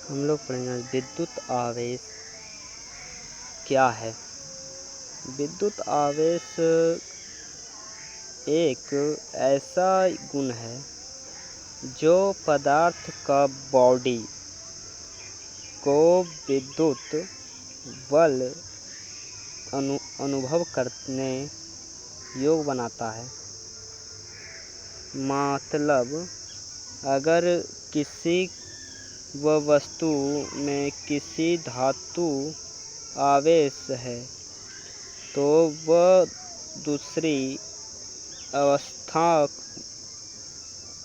हम लोग पढ़ेंगे विद्युत आवेश क्या है। विद्युत आवेश एक ऐसा गुण है जो पदार्थ का बॉडी को विद्युत बल अनुभव करने योग्य बनाता है। मतलब अगर किसी वस्तु में किसी धातु आवेश है तो वह दूसरी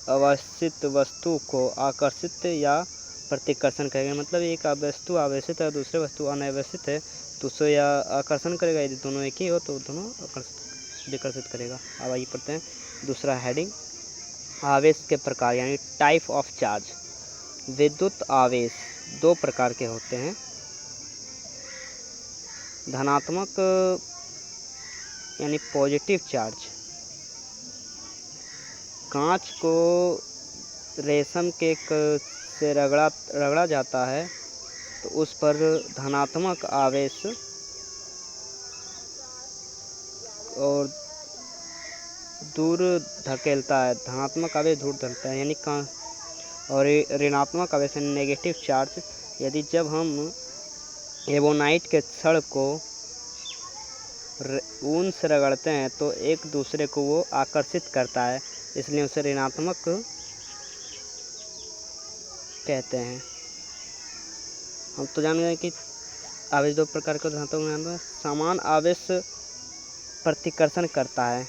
अवस्थित वस्तु को आकर्षित या प्रतिकर्षण करेगा। मतलब एक वस्तु आवेशित है, दूसरी वस्तु अनावेशित है तो उसे या आकर्षण करेगा, यदि दोनों एक ही हो तो दोनों विकर्षित करेगा। अब आइए पढ़ते हैं दूसरा हेडिंग, आवेश के प्रकार यानी टाइप ऑफ चार्ज। विद्युत आवेश दो प्रकार के होते हैं, धनात्मक यानी पॉजिटिव चार्ज। कांच को रेशम के से रगड़ा जाता है तो उस पर धनात्मक आवेश और दूर धकेलता है, धनात्मक आवेश दूर धकेलता है यानी और ऋणात्मक आवेश नेगेटिव चार्ज। यदि जब हम एबोनाइट के छड़ को ऊन से रगड़ते हैं तो एक दूसरे को वो आकर्षित करता है, इसलिए उसे ऋणात्मक कहते हैं। हम तो जान गए कि आवेश दो प्रकार के होते हैं। समान आवेश प्रतिकर्षण करता है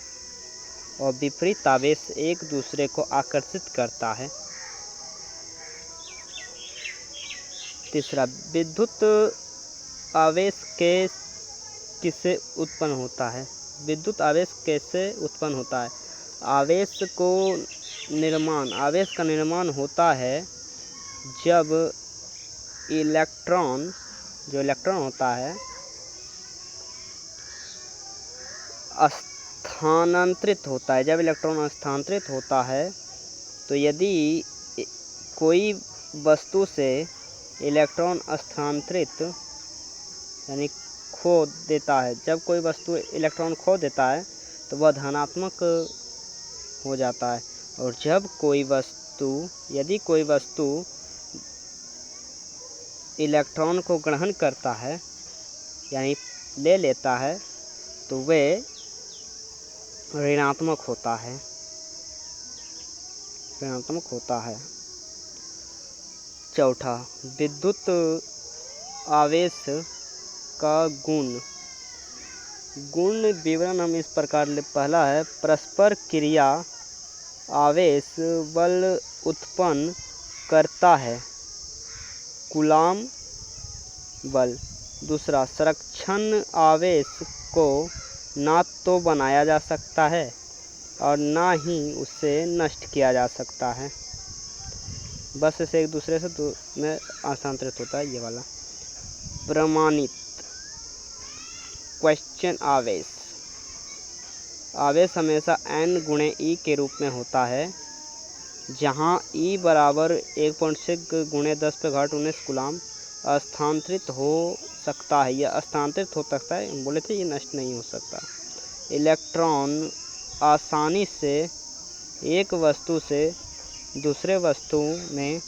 और विपरीत आवेश एक दूसरे को आकर्षित करता है। तीसरा, विद्युत आवेश किससे उत्पन्न होता है। विद्युत आवेश कैसे उत्पन्न होता है। आवेश का निर्माण होता है जब इलेक्ट्रॉन होता है स्थानांतरित होता है। जब इलेक्ट्रॉन स्थानांतरित होता है तो यदि कोई वस्तु से इलेक्ट्रॉन स्थानांतरित यानी खो देता है, जब कोई वस्तु इलेक्ट्रॉन खो देता है तो वह धनात्मक हो जाता है। और जब यदि कोई वस्तु इलेक्ट्रॉन को ग्रहण करता है यानी ले लेता है तो वे ऋणात्मक होता है। चौथा, विद्युत आवेश का गुण विवरण हम इस प्रकार पहला है, परस्पर क्रिया आवेश बल उत्पन्न करता है, कूलाम बल। दूसरा, संरक्षण आवेश को ना तो बनाया जा सकता है और ना ही उसे नष्ट किया जा सकता है, बस इसे एक दूसरे से में स्थानांतरित होता है। ये वाला प्रमाणित क्वेश्चन आवेश हमेशा n गुणे E के रूप में होता है, जहाँ E बराबर 1.6 गुणे 10⁻19 कूलाम स्थानांतरित हो सकता है। यह स्थानांतरित हो सकता है, बोले थे, ये नष्ट नहीं हो सकता। इलेक्ट्रॉन आसानी से एक वस्तु से दूसरे वस्तु में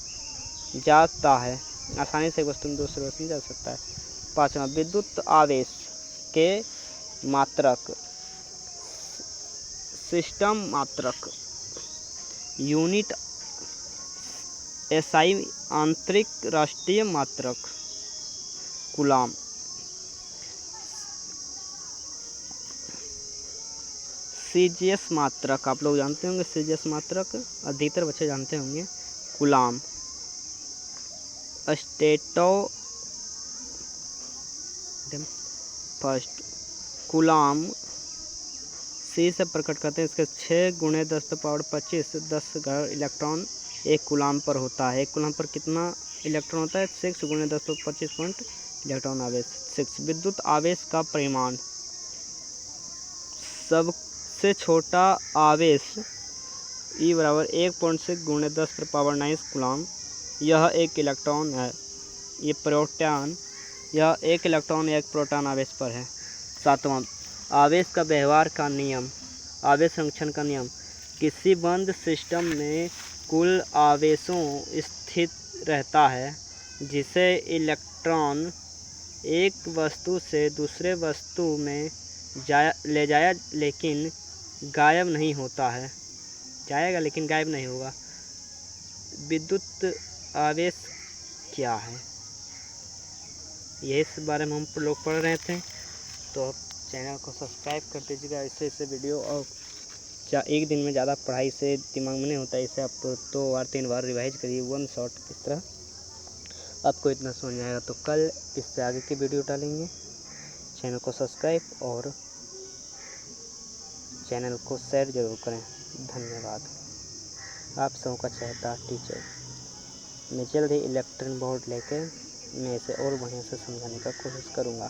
जाता है, आसानी से एक वस्तु में दूसरे वस्तु में जा सकता है। पाँचवा, विद्युत आवेश के मात्रक। सिस्टम मात्रक यूनिट SI आंतरिक राष्ट्रीय मात्रक कूलाम। CGS मात्रक आप लोग जानते होंगे, CGS मात्रक अधिकतर बच्चे जानते होंगे, कूलाम। स्टेटो फर्स्ट कूलाम C से प्रकट करते हैं, इसके 6 गुणे 10⁻25 10 इलेक्ट्रॉन एक कूलाम पर होता है। एक कूलाम पर कितना इलेक्ट्रॉन होता है, 6 गुणे 10⁻25 पॉइंट इलेक्ट्रॉन आवेश 6। विद्युत आवेश का परिमाण। सबसे छोटा आवेश E बराबर 1.6 गुणे 10⁻9 कूलाम, यह एक इलेक्ट्रॉन है। ये प्रोटॉन, यह एक इलेक्ट्रॉन या एक प्रोटॉन आवेश पर है। 7वां, आवेश का व्यवहार का नियम, आवेश संरक्षण का नियम। किसी बंद सिस्टम में कुल आवेशों स्थित रहता है जिसे इलेक्ट्रॉन एक वस्तु से दूसरे वस्तु में ले जाया लेकिन गायब नहीं होता है, जाएगा लेकिन गायब नहीं होगा। विद्युत आवेश क्या है, यही इस बारे में हम लोग पढ़ रहे थे। तो आप चैनल को सब्सक्राइब कर दीजिएगा। ऐसे वीडियो, और एक दिन में ज़्यादा पढ़ाई से दिमाग में नहीं होता है, इसे आप 2 बार 3 बार रिवाइज करिए, 1 शॉट इस तरह आपको इतना समझ में आएगा। तो कल इससे आगे की वीडियो डालेंगे। चैनल को सब्सक्राइब और चैनल को शेयर ज़रूर करें। धन्यवाद। आप सबों का चाहता टीचर। मैं जल्द ही इलेक्ट्रॉन बोर्ड लेकर मैं इसे और बढ़िया से समझाने का कोशिश करूँगा।